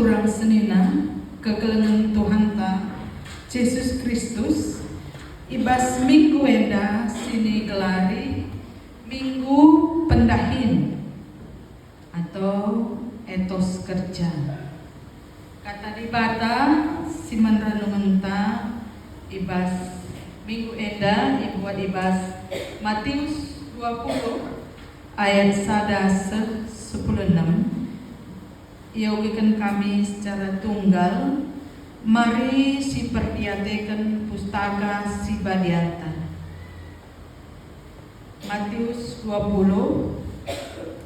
turang senina kegelengan Tuhan ta Yesus Kristus ibas minggu enda sini gelari minggu pendahin atau etos kerja. Kata dibata siman renungan ta ibas minggu enda ibuat ibas Matius 20 ayat 1-16. Yogikan kami secara tunggal. Mari si perdiatekan pustaka si badiata. Matius 20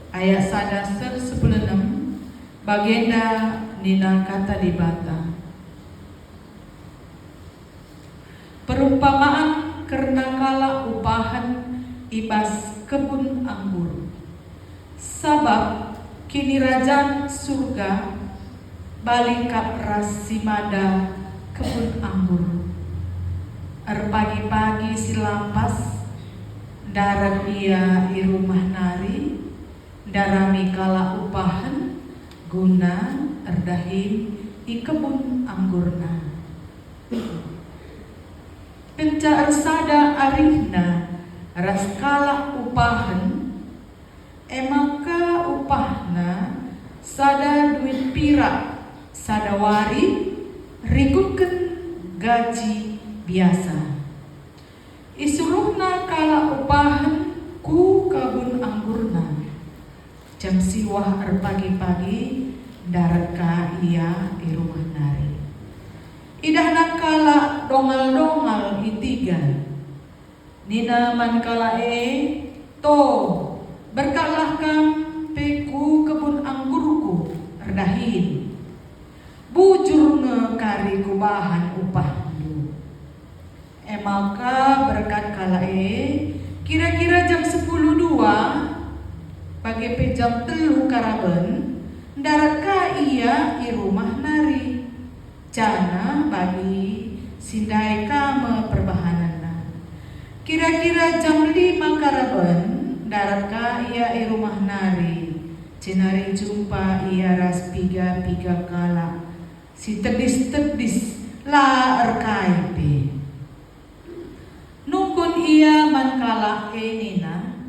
ayat 1-16 bagenda nina kata dibata. Perumpamaan karena kala upahan ibas kebun anggur. Sabab kini rajaan surga balik ras simada kebun anggur. Pagi-pagi silampas darat ia di rumah nari, darami kala upahan guna erdahin i kebun anggurna. Kenca sada arihna ras kala upahan emaka upahna sada duit pira sadawari rikutkan gaji biasa. Isuruhna kala upahan ku kabun anggurna. Jam siwah pagi-pagi darat ka ia di rumah nari. Idahna kala dongal-dongal itiga. Nina man kala to berkalah kam peku kebun anggurku erdahin. Bujur ngekari kubahan upah du. Emaka berkat kala kira-kira jam 10.02 pagi pe jam 3 karaben darat ka ia i rumah nari. Jana bagi sindai kama perbahanana. Kira-kira jam 5 karaben darat ka ia i rumah nari. Cenari jumpa ia ras piga-piga kala. Si tedis-tedis la erkaipe. Nungkun ia man kala nina.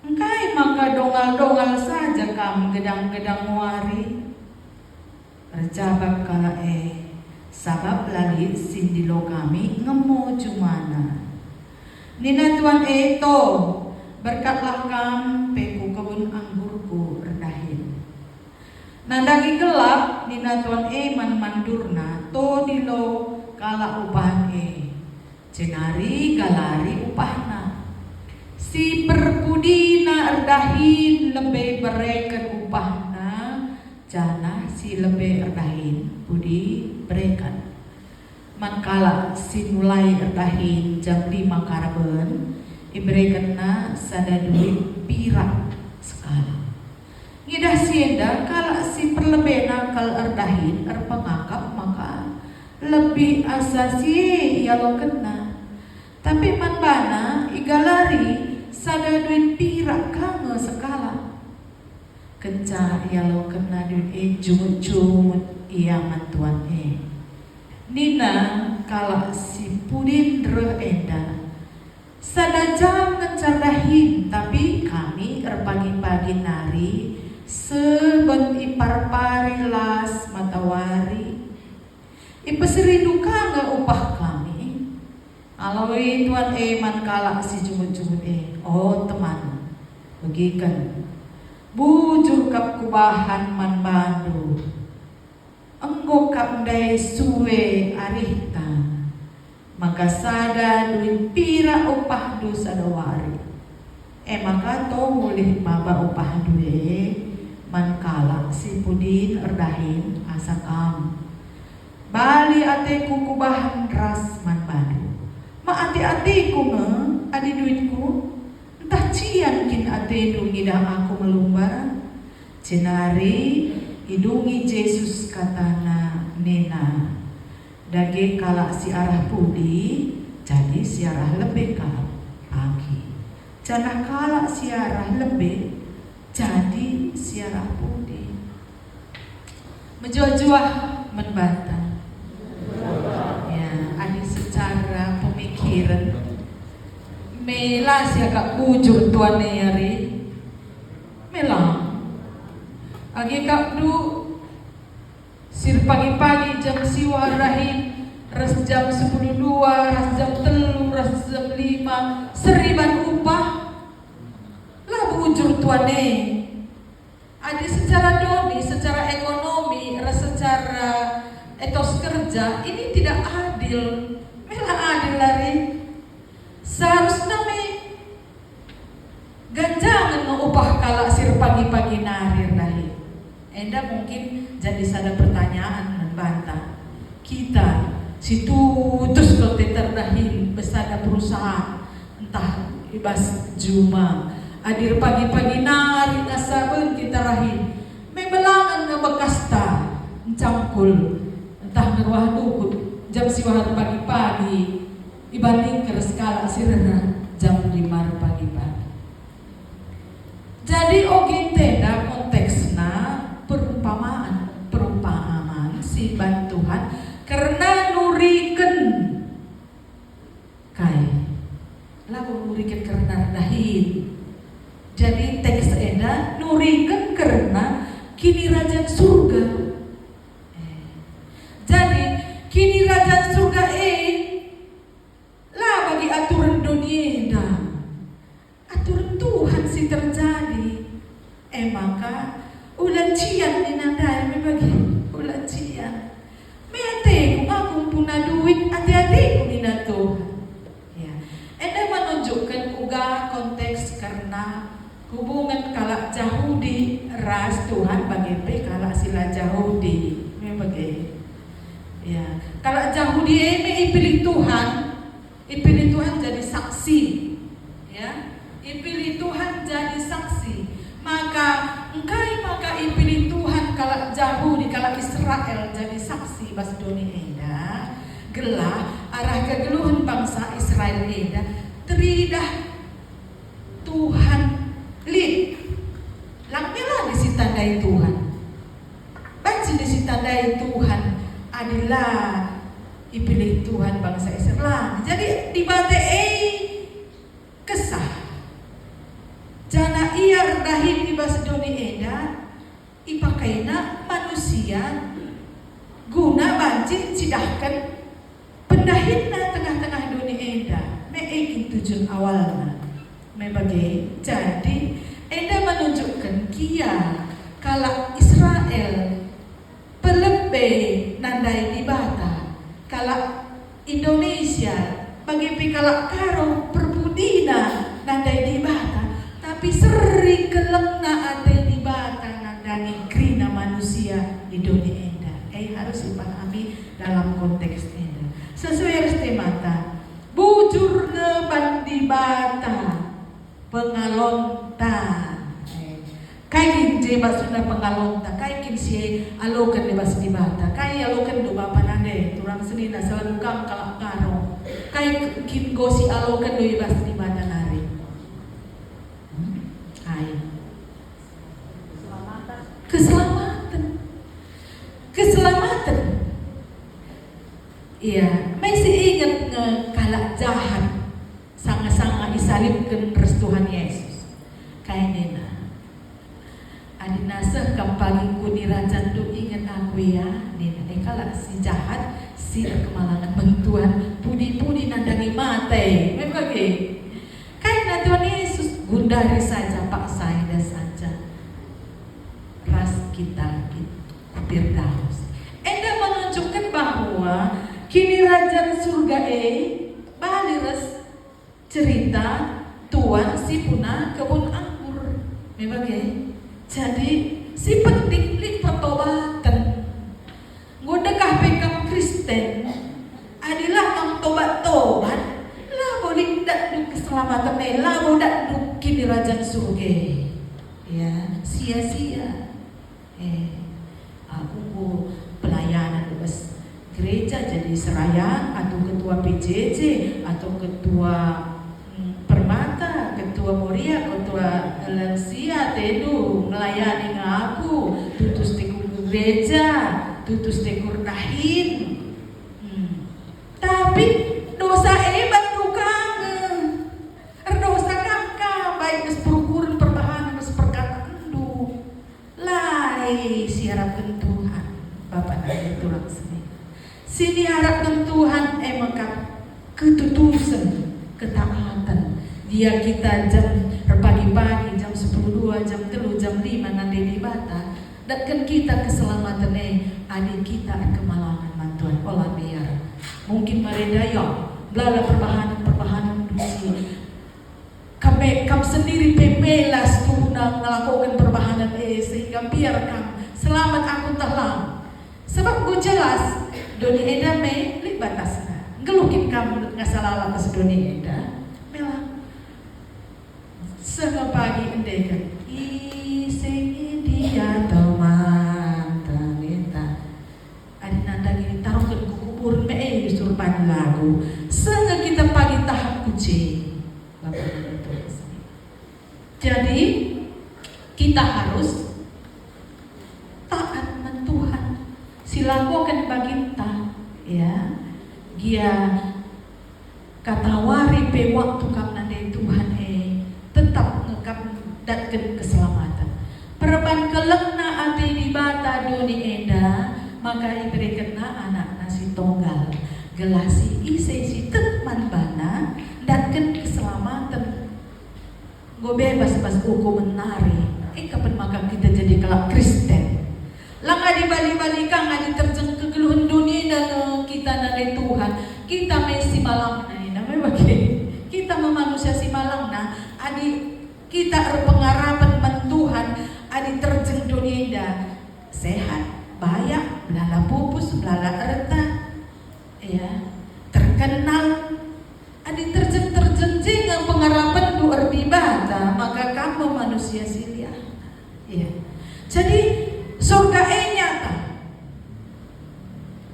Engkai maka dongal-dongal saja kam gedang-gedang wari. Terjabab kala sabab lagi sindilo kami ngemo jumana. Nina tuan to berkatlah kam peku kebun anggurku rendahin. Nandangi gelap nina tuan man mandurna to dilo kala upahan cenari galari upahna. Si perpudina erdahin lebih bereken upahna jana si lebih erdahin budi berekan. Mankala si mulai erdahin jam 5 karaben ibrekenna sada duit pirak sekali. Ngidah sienda kala si perlebena kal erdahin pengangkap maka lebih asasi ia lo kena. Tapi man bana igalari sada duit pirak kange sekala. Kenca ia lo kena duit jumut-jumut ia mantuan Nina kala si pudin enda sada jam ngencardahin tapi kami pagi-pagi nari seben ipar-pari las matawari ipeseridu kanga upah kami aloi tuan man kala si jumut-jumut oh teman begikan bujur kap kubahan man bandu enggo kap dai suwe arihta maka sada duit pira upah du sadawari maka to mulih maba upah duwe man kala si pudin erdahin asakam bali ateku kubahan ras man badu ma ati-atiku adi duitku entah cian kin ate dungidah aku melumbar cenari hidungi Yesus katana nena dage kala si arah pudi jadi si arah lebih kala pagi janah kala si arah lebih jadi si arah pudi menjual-jual membantah. Ya, ada secara pemikiran melas ya kak bujur tuan neri melang agi kak du sir pagi-pagi jam siwa rahim ras jam 10.02 ras jam 3 ras jam 5 seriban upah lah bujur tuan ada secara doni, secara ekonomi, secara etos kerja ini tidak adil. Mela adil lari. Seharusnya ganjangan upah kala sir pagi-pagi narir nahi. Enda mungkin jadi sada pertanyaan dan bantah. Kita si tutus kalau terdahin besada perusahaan entah ibas juma hadir pagi-pagi nari nasabun kita rahim memelangan nga bekasta mencangkul entah ngerwah dukut jam siwahar pagi-pagi dibanding ke skala sirena jam 5 pagi-pagi. Jadi ogin tenda konteksna perumpamaan si bantuhan karena nuriken kai lagu nuriken karena dahin. Jadi teks eda nurikan karena kini raja surga. Jadi kini raja surga lah bagi aturan dunia eda. Aturan Tuhan si terjadi. Maka ulan cian ninandai bagi ulan cian. Mete kung akong puna duit hati-hati kung ina Tuhan. Ya. Eda menunjukkan uga konteks karena hubungan kalak Yahudi ras Tuhan bagi kalak sila Yahudi bagi ya kalak Yahudi ipilih Tuhan jadi saksi ya ipilih Tuhan jadi saksi maka ipilih Tuhan kalak Yahudi kalak Israel jadi saksi bas doni eda gelah arah kegeluhan bangsa Israel eda teridah Tuhan lid, langkila disitandai Tuhan. Baca disitandai Tuhan adalah dipilih Tuhan bangsa Israel. Jadi dibate kesah. Jana ia dahil di Basdoni eda ipakaina manusia guna banci cidahkan pendahina tengah-tengah dunia eda. Meekin tujuan awalnya. Mebagai jadi eda menunjukkan kia kala Israel pelebe nandai di bata kala Indonesia bagi pikala karo perbudina nandai di bata tapi sering kelengna ada di bata nandani krina manusia di dunia eda harus dipahami dalam konteks eda sesuai restemata bujur ngebandi bata pengalonta kai je basuna pengalonta kai kin si alokan de bas di bata kai alokan do bapa nande turang senina selalu kang kalak karo kai kin gosi alokan do bas di bata nari keselamatan iya masih ingat kalak jahat sangat-sangat disalibkan restuhan Yesus kayak nena adina sekampagin ku dirajan tu ingat aku ya nena kala si jahat si kemalangan bentuan pudi-pudi nandangi mate memang kayak Tuhan Yesus gundari saja pak saya saja ras kita Firdaus enda menunjukkan bahwa kini raja surga baliras cerita tuan si puna kebun anggur memang jadi si penting li pertobatan ngodekah pekam Kristen adalah kang tobat lah boleh dak du keselamatan lah bodak du kini raja surga ya sia-sia aku pelayanan bes gereja jadi seraya atau ketua PJJ atau ketua Permata, ketua Moria, ketua lansia tedu melayani ngaku tutus gereja, tutus tekur dahin. Tapi dosa bantu kangen. Dosa kakak baik seperukuran perbahanan seperkataan du. Lai si harapkan Tuhan. Bapak nanti tulang sini. Sini harapkan Tuhan maka ketutusan, ketaatan. Dia kita jam pagi-pagi jam 10.02, jam 3, jam 5 nanti di bata. Dan kita keselamatan adik kita kemalangan mantuan olah biar. Mungkin mereka belala perbahanan dusi. Kami sendiri pemelas tunang melakukan perbahanan sehingga biar kamu selamat aku telah. Sebab gue jelas doni eda li batasna. Gelukin kamu nggak salah pas doni eda. Melang. Setengah pagi endekan. Iseng dia teman tanita. Adi nanda gini taruh ke kubur surpan lagu. Setengah kita pagi tahap kucing. Jadi kita harus taat dengan Tuhan. Silakan bagi kita, ya. Dia katawari pe waktu kam nande Tuhan tetap ngekam datkan keselamatan. Perban kelengna ati di bata doni enda maka iberikan anak nasi tonggal gelasi isi tetman bana datkan keselamatan. Gue bebas pas hukum menari. Kapan maka kita jadi kelak Kristen? Langa di bali-bali kang adi terjeng kegeluhan dunia dan kita nade Tuhan. Kita mesti malam na namanya bagi kita memanusia si malam na adi kita pengharapan man Tuhan adi terjeng dunia dan sehat, bayak, belala pupus, belala erta, ya terkenal. Adi terjeng yang pengharapan du arti bata maka kamu manusia silia. Ya. Jadi surga nyata.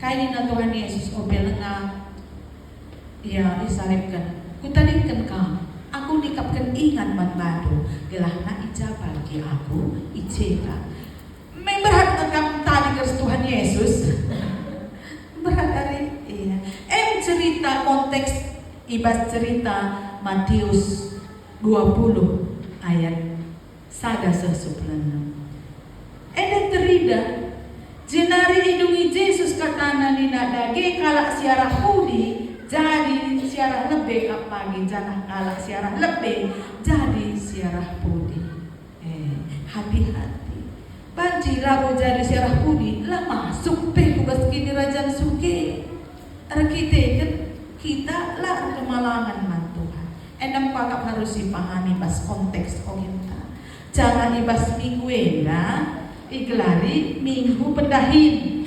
Kainin Tuhan Yesus obelenga ya isalipkan. Kutadingkan ka. Aku nikapkan ingat manbado. Gelah na ija bagi aku iceka. May berhat na kam tadi kes Tuhan Yesus. Berhat ari. Iya. Cerita konteks ibas cerita Matius 20 ayat 1-11. Terida jenari hidungi Yesus katana nina dage kalak siarah hudi jadi siarah lebih kapagi janah kalak siarah lebih jadi siarah hudi. Hati-hati. Banci lagu jadi siarah hudi lah masuk pe tugas kini rajan suke. Kita lah kemalangan man Tuhan. Enam pakap harus dipahami pas konteks kita. Jangan ibas minggu digelari minggu pendahin,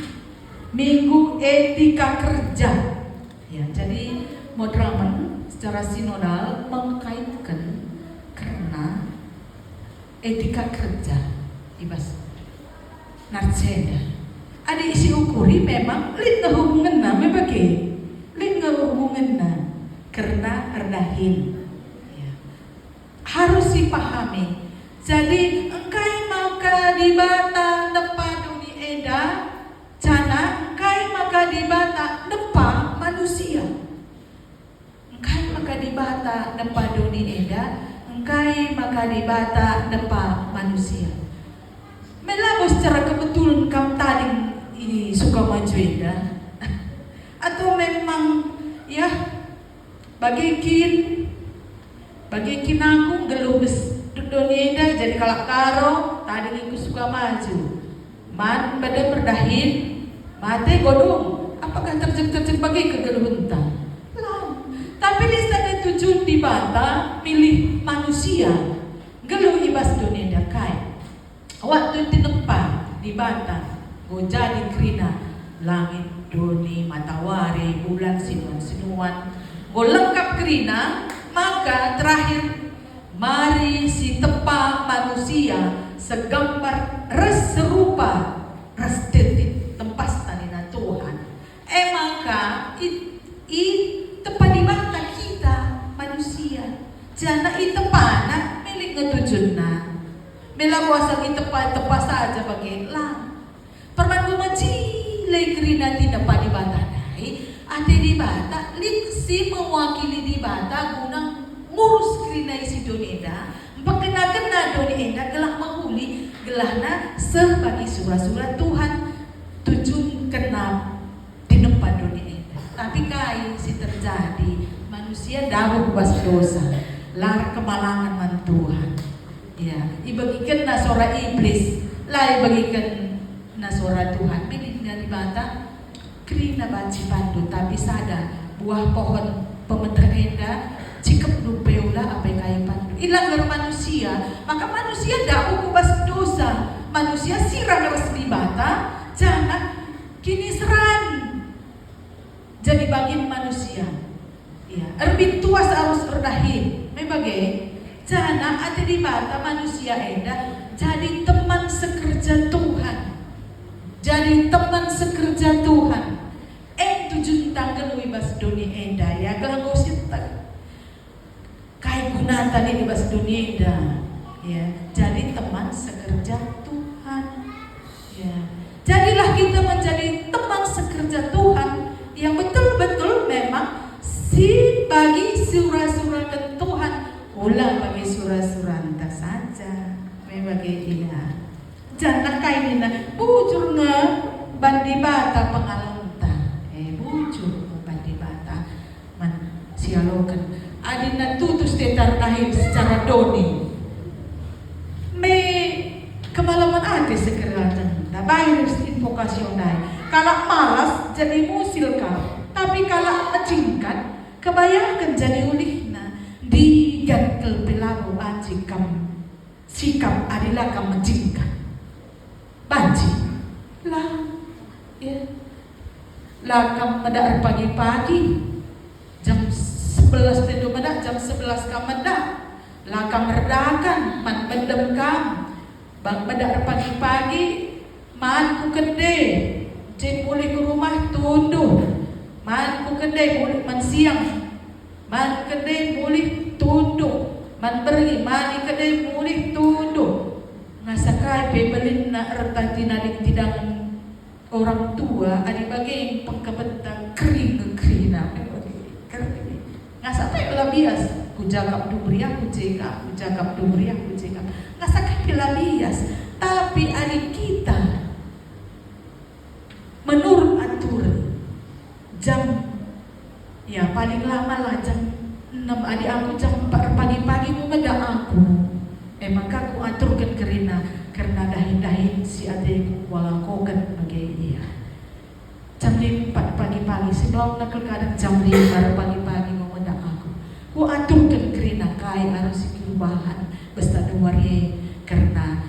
minggu etika kerja. Ya, jadi Modraman secara sinodal mengkaitkan karena etika kerja ibas narceda. Ada isi ukuri memang lid hubungan nama bagi lid hubungan karena rendahin. Ya. Harus dipahami. Jadi engkai maka dibata depa dunia eda, jana engkai maka dibata depa manusia. Engkai maka dibata depa dunia eda, engkai maka dibata depa manusia. Melabos secara kebetulan kamu tadi suka maju eda, atau memang ya bagikin aku geluh dunia jadi kalak karo tadi aku suka maju man pada berdahin mate godong apakah terjeng bagi kegeluhuntan tapi listanya tujuan di bata pilih manusia geluh ibas dunia kai waktu di tempat di bata go jadi krina langit doni matahari bulan sinuan go lengkap krina maka terakhir mari si tepa manusia segambar res serupa res detik tempas tanina Tuhan. Maka i tepa di mata kita manusia. Jana i tepana milik ngetujunna. Mela kuasa i tepa saja bagi lang. ilai kerina tidak pada bata dai, ate di bata, si mewakili di bata guna ngurus kerina isi doneda, kena doni enda gelah menghuli gelahna sebagai surah-surah Tuhan tujuh kena di depan doni enda. Tapi kai si terjadi manusia dapat bas dosa, lar kemalangan man Tuhan. Ya, ibagikan nasora iblis, lai bagikan nasora Tuhan. Menina di bata kerina banci pandu tapi sada buah pohon pemeter enda cikap lupeula apa kayu pandu. Ilang manusia, maka manusia dak kubas dosa. Manusia sirang res di bata, jangan kini seran. Jadi bagian manusia. Ya, erbin tuas harus erdahin. Membagai, jangan ada di bata manusia enda jadi teman sekerja Tuhan. Jadi teman sekerja Tuhan. Tujuh tanggal wibas dunia enda ya kalau gosit kai guna tadi wibas dunia enda ya jadi teman sekerja Tuhan ya jadilah kita menjadi teman sekerja Tuhan yang betul-betul memang si bagi surah-surah Tuhan ulang bagi surah-surah anta saja bagi dia jangan kai nina bujurna bandi bata pengalaman sialokan adina tutus tetar nahim secara doni me kemalaman ate sekeratan nah virus invokasional kalau malas jadi musil kau tapi kalau menjingkat kebayangkan jadi ulihna digankel pelabu anjing kam sikap adalah kam menjingkat banci lah ya lah kam medar pagi-pagi jam 11 tentu medak jam 11 kam medak lakam redakan man pendem kam bang medak pagi-pagi man ku kede cek boleh ke rumah tunduh man ku kede boleh man siang man kede boleh tunduh man pergi man kede boleh tunduh ngasakai pebelin na ertati nadik tidak orang tua ada bagi pengkebetang kering ngasa kayak labias ku jagap dubri aku cekap ngasa kayak labias tapi adik kita menurut aturan jam ya paling lama lah jam 6 adik aku jam 4 pagi-pagi mau medak aku maka aku aturkan karena dahin si adikku walakokan bagi dia jam 4 pagi-pagi sebelum nak kadang jam 5 pagi-pagi mau medak aku ku aturkan kerina kai harus perubahan besta duare karena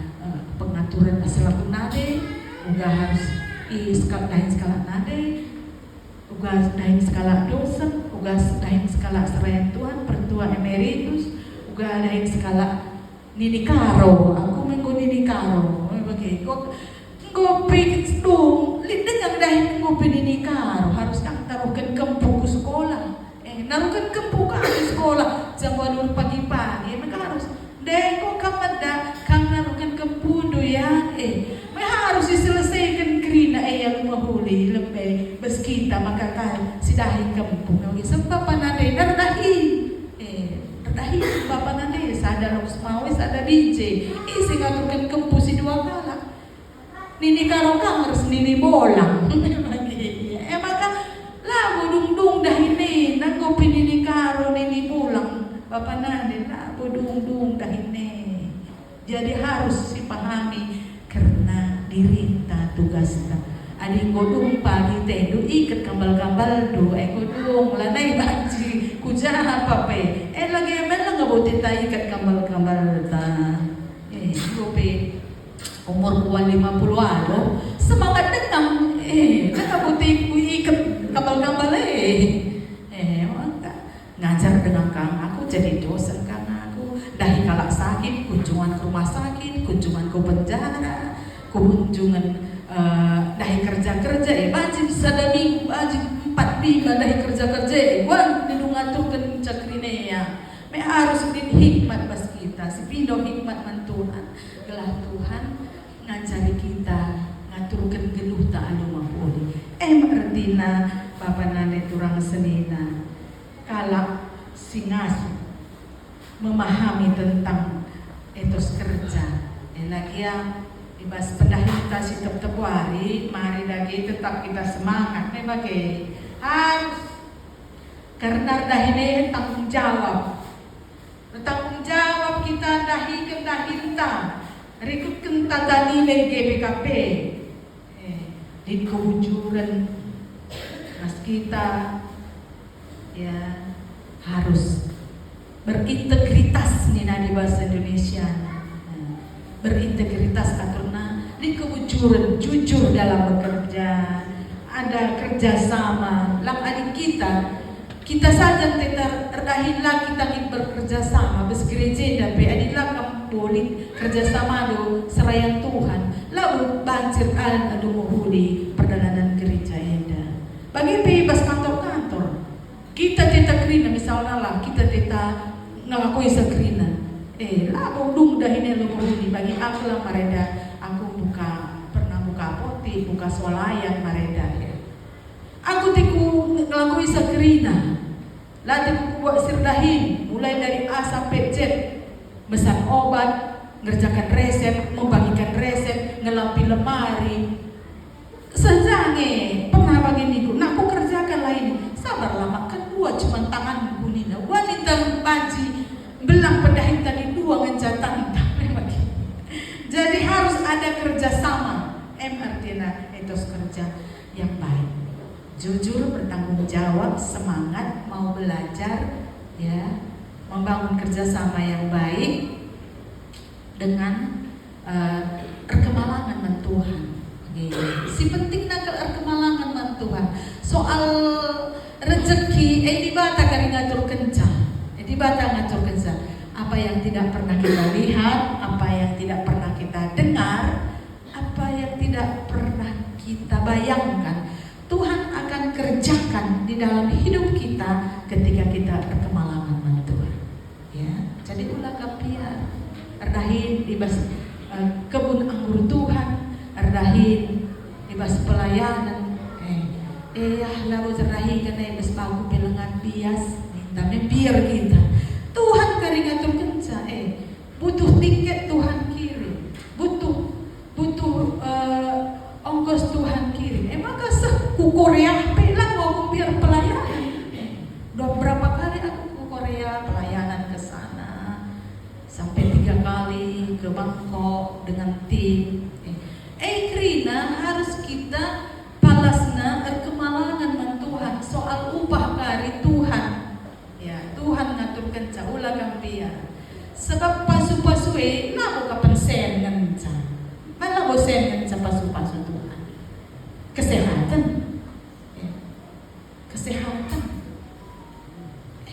pengaturan asal nade uga harus dahin skala nade uga dahin skala dosen uga dahin skala serayan Tuhan pertua emeritus uga dahin skala nini karo aku minggu nini karo bagi kok ngopi dong dengan dahin ngopi nini karo harus kang taruhkan kempu ke sekolah naruhkan kempu ke sekolah jam 2 pagi-pagi mereka harus deko kamada kang naruhkan kempu doyan harus diselesaikan kerina yang mahuli lebih beskita maka kan si dahin kempu sebab panade nardahi nardahi bapak nade sadar harus mau sadar DJ isi ngaturkan kempu si dua kala nini karo kang harus nini bolang maka lah budung-dung dahine nanggopi nini karo nini bolang bapak nade lah budung-dung dahine jadi harus dipahami karena dirinta tugasnya adik godung pagi tendu ikat kambal-kambal do godung lanai banci kujaha apa pe lagi emang nggak boleh tahu ikat kambal-kambal ta gope umur 50 alo semangat tentang nggak boleh ku ikat kambal-kambal ngajar dengan kang aku jadi dosen kang aku dahi kalak sakit kunjungan ke rumah sakit kunjungan ke penjara kunjungan dahi kerja-kerja wajib sadami wajib 4 minggu dahi kerja-kerja wan nidung ngaturkan cakrine ya me harus din hikmat pas kita si pindo hikmat man Tuhan gelah Tuhan ngajari kita ngaturkan geluh ta anu mapuli Artina Bapak Nane turang senina kala singasu memahami tentang etos kerja. Lagi ya ibas pendahin kita si tetap hari, mari lagi tetap kita semangat nih bagi harus karena dahin tanggung jawab. Tanggung jawab kita dahi dahinta rikut kenta tadi GBKP di kebujuran mas kita ya harus berintegritas nih di bahasa Indonesia. Berintegritas karena di kebujuran jujur dalam bekerja, ada kerjasama lang adik kita saja tetap terdahinlah kita bekerja sama besgereja tapi adiklah kamu boleh kerjasama do serayan Tuhan lalu banjir alan adu muhudi perjalanan gereja enda bagi bebas kantor-kantor kita tetap kerina misalnya lah kita tetap ngelakui sekrina lalu dong dahinnya lu muhudi bagi aku lah mareda aku pernah buka apotek buka swalayan mareda aku tiku ngelakui sekrina latih buat sirdahin mulai dari A sampai Z pesan obat, ngerjakan resep, membagikan resep, ngelapi lemari sejange pernah begini nah aku kerjakan lah ini sabar lama kedua cuma tangan bunina wanita baji belang pedahin tadi dua ngencatan jadi harus ada kerjasama artinya etos kerja yang baik jujur, bertanggung jawab, semangat, mau belajar, ya, membangun kerjasama yang baik dengan perkemalangan man Tuhan. Si penting nak perkemalangan man Tuhan. Soal rezeki, di bata kari ngatur kencang, di bata ngatur kencang. Apa yang tidak pernah kita lihat, apa yang tidak pernah kita dengar, apa yang tidak pernah kita bayangkan. Tuhan akan kerjakan di dalam hidup kita ketika kita berkemalangan dengan Tuhan. Ya, jadi ulah kapiar, erdahin ibas kebun anggur Tuhan, erdahin ibas pelayanan. Lalu terdahin karena ibas bagu pelengan bias, tapi biar kita. Tuhan karingatur kenca, butuh tiket Tuhan kirim, butuh ongkos Tuhan kirim. Maka ku Korea pelang aku biar pelayanan. Berapa kali aku ke Korea pelayanan ke sana sampai 3 kali ke Bangkok dengan tim. Krina harus kita palasna kemalangan man Tuhan soal upah kari Tuhan. Ya Tuhan ngatur kenca ulah gampia. Sebab pasu-pasu nabo kapan sen nganca. Mana bosen nganca pasu-pasu Tuhan. Kesehatan. Kesehatan.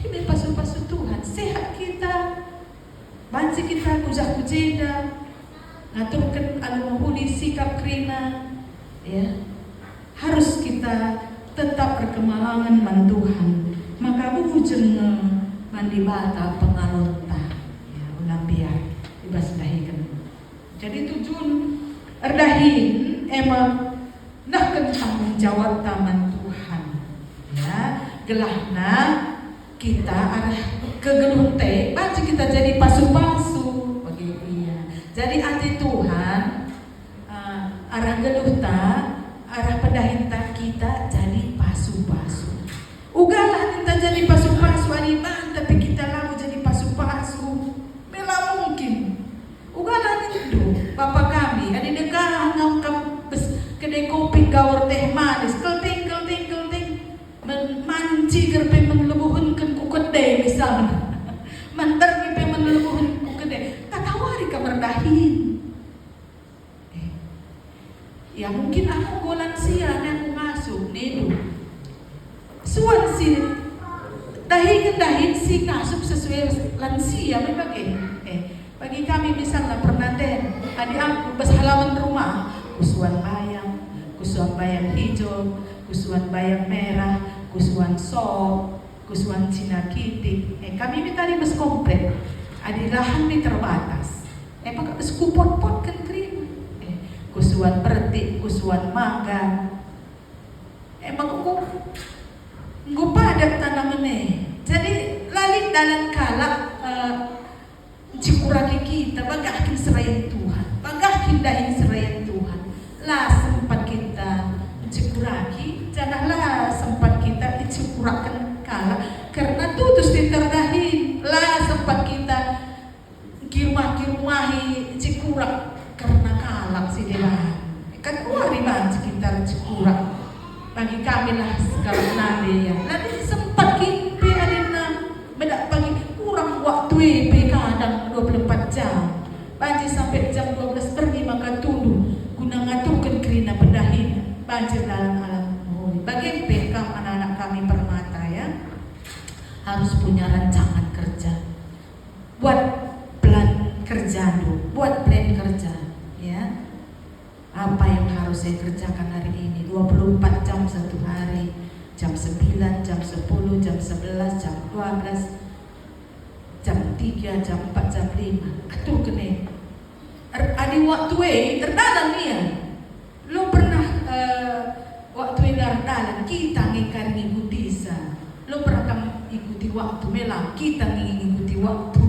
Ini pasu-pasu Tuhan. Sehat kita. Banci kita kujah-kujeda. Ngaturkan alu sikap krina. Ya. Harus kita tetap berkemalangan man Tuhan. Maka bujeng mandi bata pengalonta. Ya, ulang biar ibas dahikan. Jadi tujuan erdahin emang nah tanggung jawab taman Tuhan. Ya, gelahna kita arah ke geluh teh, baca kita jadi pasu-pasu bagi dia. Jadi anti Tuhan arah geluh ta, arah pedahinta kita jadi pasu-pasu. Ugalah kita jadi pasu-pasu animan, tapi kita lalu jadi pasu-pasu. Bela mungkin. Ugalah itu Bapak kami, ada negara ngangkap kedai kopi gawar teh manis, kelting manci gerpe menlebuhunkan ku kedai misalnya. Mantar gerpe menlebuhun ku kedai. Katawari kamar dahin. Ya mungkin aku golan sia yang ngasuh nidu. Suan si dahin si ngasuh sesuai lansia memang bagi kami misalnya pernah den adik aku pas halaman rumah kusuan bayam hijau, kusuan bayam merah, kusuan sop, kusuan cina kitik. Kami minta di bes komplit. Ada lahan di terbatas. Pakai bes kupot-pot kan krim. Kusuan pertik, kusuan mangga. emang aku padat tanamannya. Jadi lalit dalam kala cikuraki kita bagakin serayan Tuhan, bagakin dahin serayan Tuhan. Lah sempat kita cikuraki, janganlah sempat kita dicikurakan kala karena tutus diterdahin. Lah sempat kita kirumah-kirumahi cikurak karena kalak si dewa. Kan wari banget kita cikurak. Bagi kami lah segala nade ya. Nanti sempat kita adina bedak pagi kurang waktu kadang 24 jam. Banjir sampai jam 12 pergi maka tunduk guna ngaturkan kerina pendahin banjir dalam alam. Bagi bekam anak-anak kami permata ya, harus punya rancangan kerja. Buat plan kerja dulu, buat plan kerja ya. Apa yang harus saya kerjakan hari ini? 24 jam satu hari, jam 9, jam 10, jam 11, jam 12, jam 3, jam 4, jam 5. Atur kene. Ada waktu terdalam ya. Lo pernah waktu terdalam kita ngikar ngikuti sa. Lo pernah kamu ikuti waktu melang kita ngikuti waktu.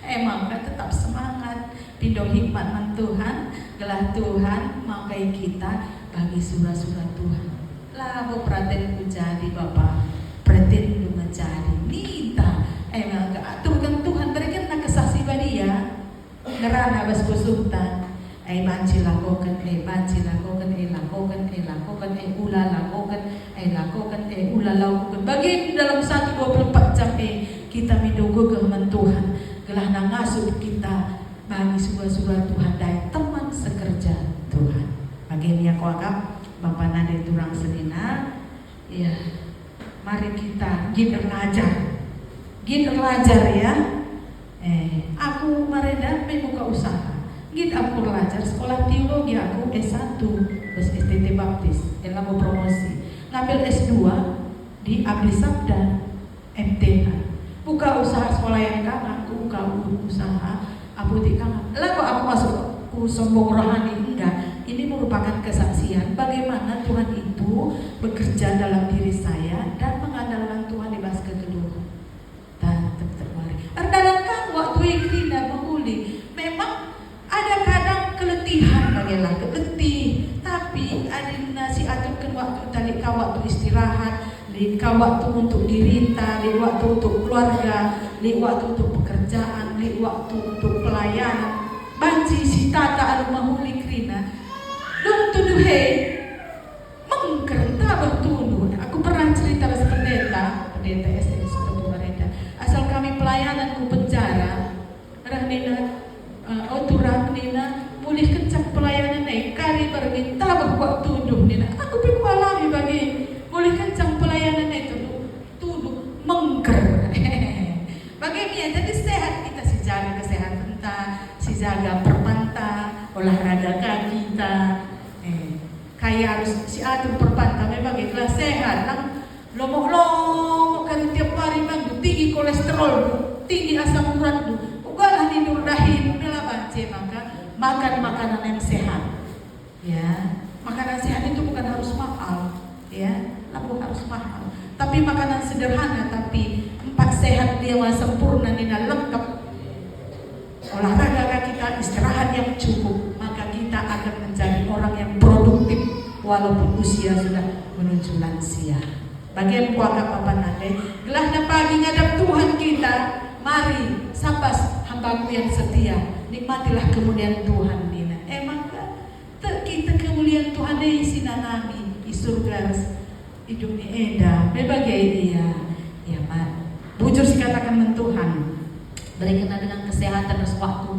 Emang kan tetap semangat. Pindah hikmat man Tuhan, gelah Tuhan makai kita bagi surah-surah Tuhan. Lah bo praten ku jadi Bapak, praten lu menjadi minta. Emang gak aturkan Tuhan berikan nak kesaksi badia. Ngerana bas kusultan. Banci lakukan, banci lakukan, lakukan, ula lakukan, lakukan, ula lakukan. Bagi dalam 1-24 jam kita midogo keheman Tuhan. Gelah nangasuh kita bagi surah-surah Tuhan dan teman sekerja Tuhan. Bagian aku agak Bapak Nade Turang Senina. Ya, mari kita belajar ya. Aku mareda membuka usaha. Aku belajar sekolah teologi aku S1 terus STT Baptis. Yang mau promosi. Ngambil S2 di Abdi Sabda MTH. Buka usaha sekolah yang aku buka usaha apotek kamu. Lalu aku masuk sombong rohani enggak. Ini merupakan kesaksian bagaimana Tuhan itu bekerja dalam diri saya dan mengandalkan Tuhan di bas kedua. Dan tetap mari. Dalam kan waktu yang tidak menguli. Memang ada kadang keletihan bagilah keletih. Tapi ada nasi aturkan waktu tadi kau waktu istirahat. Di waktu untuk dirita, di waktu untuk keluarga, di waktu untuk pekerjaan, di waktu untuk pelayanan. Banci si tata alu mahuli krina. Dong tuduhe mengkerta bertuduh. Aku pernah cerita ke pendeta SDS seperti mereka. Asal kami pelayanan ku penjara, rahnina oturang nina mulih kencang pelayanan kari berminta bahwa tuduh nina. Aku pikir alami bagi mulih kencang pelayanan itu tuduh mengker. Bagaimana? Jadi sehat kita si jaga kesehatan kita, si jaga perpanta, olahraga kaki kita. Kayak harus si atur perpanta memang kelas sehat. Lomok-lomok kan tiap hari bang tinggi kolesterol, tinggi asam urat tu. Ugalah tidur dahin, udahlah bance maka makan makanan yang sehat. Ya, makanan sehat itu bukan harus mahal, ya. Lalu harus mahal. Tapi makanan sederhana, tapi 4 sehat dia sempurna nina lengkap. Olahraga kita, istirahat yang cukup, maka kita akan menjadi orang yang produktif walaupun usia sudah menuju lansia. Bagian kuagak Bapak Nade, gelah na pagi ngadap Tuhan kita, mari sabas hambaku yang setia, nikmatilah kemuliaan Tuhan nina. Maka kita kemuliaan Tuhan di sinanami di surga hidup ni eda berbagai dia ya Pak bujur sih katakan Tuhan berikan dengan kesehatan dan waktu